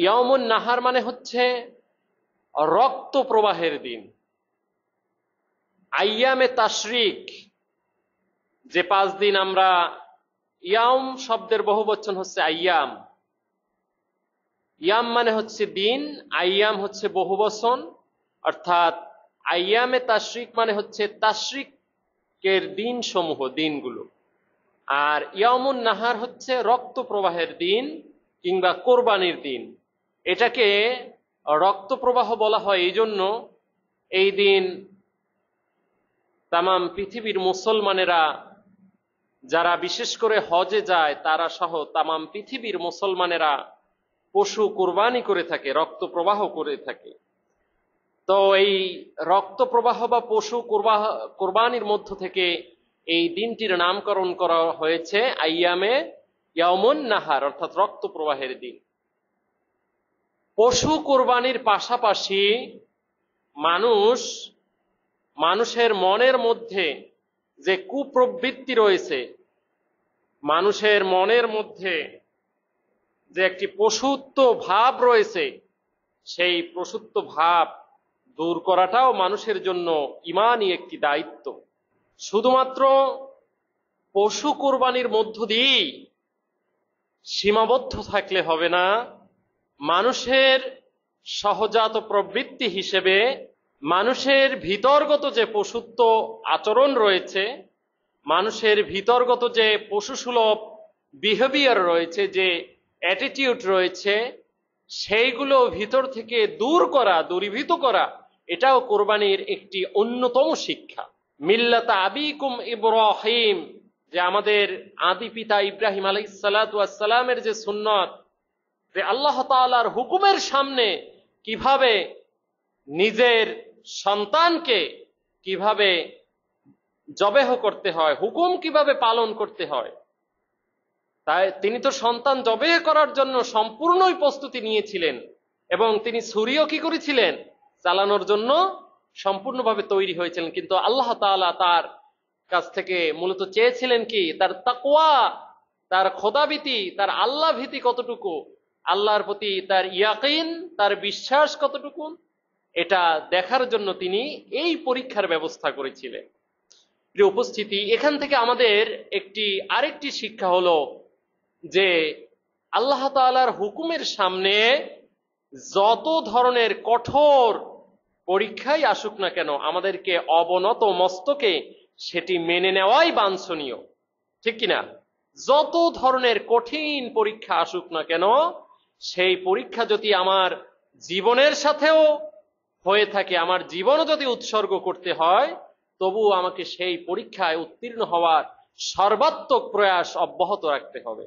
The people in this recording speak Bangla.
ইয়াউমুন নাহার মানে হচ্ছে রক্ত প্রবাহের দিন। আইয়ামে তাশরিক, যে 5 দিন আমরা, ইয়াম শব্দের বহুবচন হচ্ছে আইয়াম। ইয়াম মানে হচ্ছে দিন, আইয়াম হচ্ছে বহুবচন, অর্থাৎ আইয়ামে তাশরিক মানে হচ্ছে তাশরিকের দিন সমূহ, দিনগুলো। আর ইয়ামুন নাহার হচ্ছে রক্ত প্রবাহের দিন কিংবা কোরবানির দিন। এটাকে রক্ত প্রবাহ বলা হয় এই জন্য, এই দিন তামাম পৃথিবীর মুসলমানেরা, যারা বিশেষ করে হজে যায় তারা সহ তামাম পৃথিবীর মুসলমানেরা পশু কোরবানি করে থাকে, রক্ত প্রবাহ করে থাকে। তো এই রক্ত প্রবাহ বা পশু কোরবানির মধ্য থেকে এই দিনটির নামকরণ করা হয়েছে আইয়ামে ইয়াউমুন নাহার, অর্থাৎ রক্ত প্রবাহের দিন। পশু কোরবানির পাশাপাশি মানুষের মনের মধ্যে যে কুপ্রবৃত্তি রয়েছে, মানুষের মনের মধ্যে যে একটি পশুত্ব ভাব রয়েছে, সেই পশুত্ব ভাব দূর করাটাও মানুষের জন্য ঈমানই একটি দায়িত্ব। শুধুমাত্র পশু কোরবানির মধ্য দিয়েই সীমাবদ্ধ থাকলে হবে না। মানুষের সহজাত প্রবৃত্তি হিসেবে মানুষের ভিতরগত যে পশুত্ব আচরণ রয়েছে, মানুষের ভিতরগত যে পশুসুলভ বিহেভিয়ার রয়েছে, যে অ্যাটিটিউড রয়েছে, সেইগুলো ভিতর থেকে দূরীভূত করা, এটাও কোরবানির একটি অন্যতম শিক্ষা। মিল্লাতা আবিকুম ইব্রাহিম, যে আমাদের আদি পিতা ইব্রাহিম আলাইহিস সালাতু ওয়াস সালামের যে সুন্নত, যে আল্লাহ তাআলার হুকুমের সামনে কিভাবে নিজের সন্তানকে কিভাবে জবেহ করতে হয়, হুকুম কিভাবে পালন করতে হয়, তাই তিনি তো সন্তান জবেহ করার জন্য সম্পূর্ণই প্রস্তুতি নিয়েছিলেন, এবং তিনি ছুরিও কি করেছিলেন, চালানোর জন্য সম্পূর্ণভাবে তৈরি হয়েছিলেন। কিন্তু আল্লাহ তাআলা তার কাছ থেকে মূলত চেয়েছিলেন কি, তার তাকওয়া, তার খোদাভীতি, তার আল্লাহ ভীতি কতটুকু, আল্লাহর প্রতি তার ইয়াকিন, তার বিশ্বাস কতটুকু, এটা দেখার জন্য তিনি এই পরীক্ষার ব্যবস্থা করেছিলেন। প্রিয় উপস্থিতি, এখান থেকে আমাদের আরেকটি শিক্ষা হলো যে আল্লাহ তাআলার হুকুমের সামনে যত ধরনের কঠোর পরীক্ষাই আসুক না কেন, আমাদেরকে অবনত মস্তকে সেটি মেনে নেওয়াই বাঞ্ছনীয়, ঠিক কিনা? যত ধরনের কঠিন পরীক্ষা আসুক না কেন, সেই পরীক্ষা যদি আমার জীবনের সাথেও হয়ে থাকে, আমার জীবনও যদি উৎসর্গ করতে হয়, তবুও আমাকে সেই পরীক্ষায় উত্তীর্ণ হওয়ার সর্বাত্মক প্রয়াস অব্যাহত রাখতে হবে।